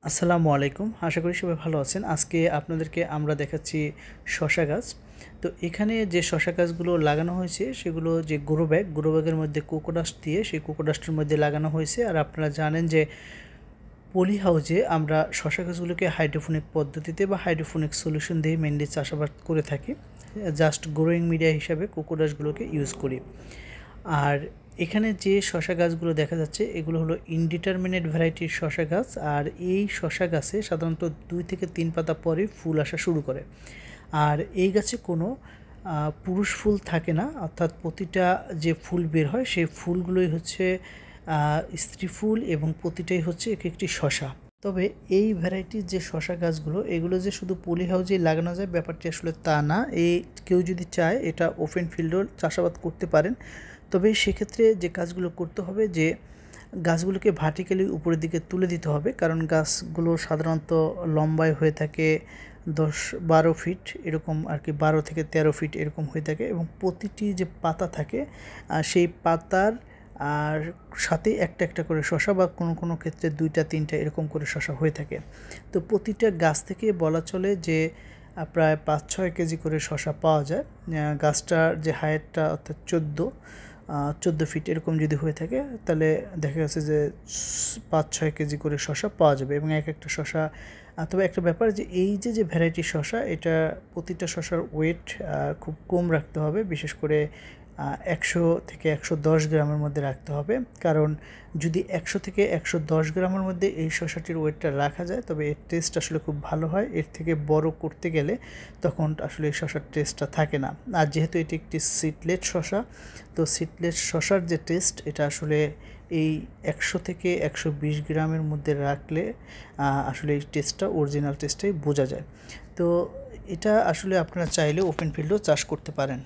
আসসালামু আলাইকুম। আশা করি সবাই ভালো আছেন। আজকে আপনাদেরকে আমরা দেখাচ্ছি শশা গাছ। তো এখানে যে শশা গাছগুলো লাগানো হয়েছে সেগুলো যে গ্রো ব্যাগের মধ্যে কোকোডাস্ট দিয়ে সেই কোকোডাস্টের মধ্যে লাগানো হয়েছে। আর আপনারা জানেন যে পলি হাউজে আমরা শশা গাছগুলোকে হাইড্রোফোনিক পদ্ধতিতে বা হাইড্রোফোনিক সলিউশন দিয়ে মেনলি চাষাবাদ করে থাকি। জাস্ট গ্রোয়িং মিডিয়া হিসাবে কোকোডাস্টগুলোকে ইউজ করি। আর এখানে যে শশা গাছগুলো দেখা যাচ্ছে এগুলো হলো ইনডিটারমিনেট ভ্যারাইটির শশা গাছ। আর এই শশা গাছে সাধারণত 2 থেকে 3 পাতা পরে ফুল আসা শুরু করে। আর এই গাছে কোনো পুরুষ ফুল থাকে না, অর্থাৎ প্রতিটা যে ফুল বের হয় সেই ফুলগুলোই হচ্ছে স্ত্রী ফুল এবং প্রতিটাই হচ্ছে এক একটি শশা। তবে এই ভ্যারাইটির যে শশা গাছগুলো এগুলো যে শুধু পলি হাউজেই লাগানো যায় ব্যাপারটি আসলে তা না। কেউ যদি চায় এটা ওপেন ফিল্ডেও চাষাবাদ করতে পারেন। তবে সেক্ষেত্রে যে কাজগুলো করতে হবে যে গাছগুলোকে ভার্টিক্যালি উপরের দিকে তুলে দিতে হবে, কারণ গাছগুলো সাধারণত লম্বায় হয়ে থাকে 10-12 ফিট এরকম আর কি, 12 থেকে 13 ফিট এরকম হয়ে থাকে এবং প্রতিটি যে পাতা থাকে সেই পাতার আর সাথে একটা একটা করে শশা বা কোনো কোনো ক্ষেত্রে 2টা-3টা এরকম করে শশা হয়ে থাকে। তো প্রতিটা গাছ থেকে বলা চলে যে প্রায় 5-6 কেজি করে শশা পাওয়া যায়। গাছটার যে হাইটটা অর্থাৎ 14 ফিট এরকম যদি হয়ে থাকে তাহলে দেখা গেছে যে 5-6 কেজি করে শশা পাওয়া যাবে এবং এক একটা শশা। তবে একটা ব্যাপার যে এই যে ভ্যারাইটি শশা এটা প্রতিটা শশার ওয়েট খুব কম রাখতে হবে, বিশেষ করে 100 থেকে 110 গ্রামের মধ্যে রাখতে হবে। কারণ যদি 100 থেকে 110 গ্রামের মধ্যে এই শশাটির ওয়েটটা রাখা যায় তবে এর টেস্ট আসলে খুব ভালো হয়। এর থেকে বড় করতে গেলে তখন আসলে এই শশার টেস্টটা থাকে না। আর যেহেতু এটি একটি সিডলেট শশা, তো সিডলেট শশার যে টেস্ট এটা আসলে এই 100 থেকে 120 গ্রামের মধ্যে রাখলে আসলে এই টেস্টটা অরিজিনাল টেস্টটাই বোঝা যায়। তো এটা আসলে আপনারা চাইলে ওপেন ফিল্ডেও চাষ করতে পারেন।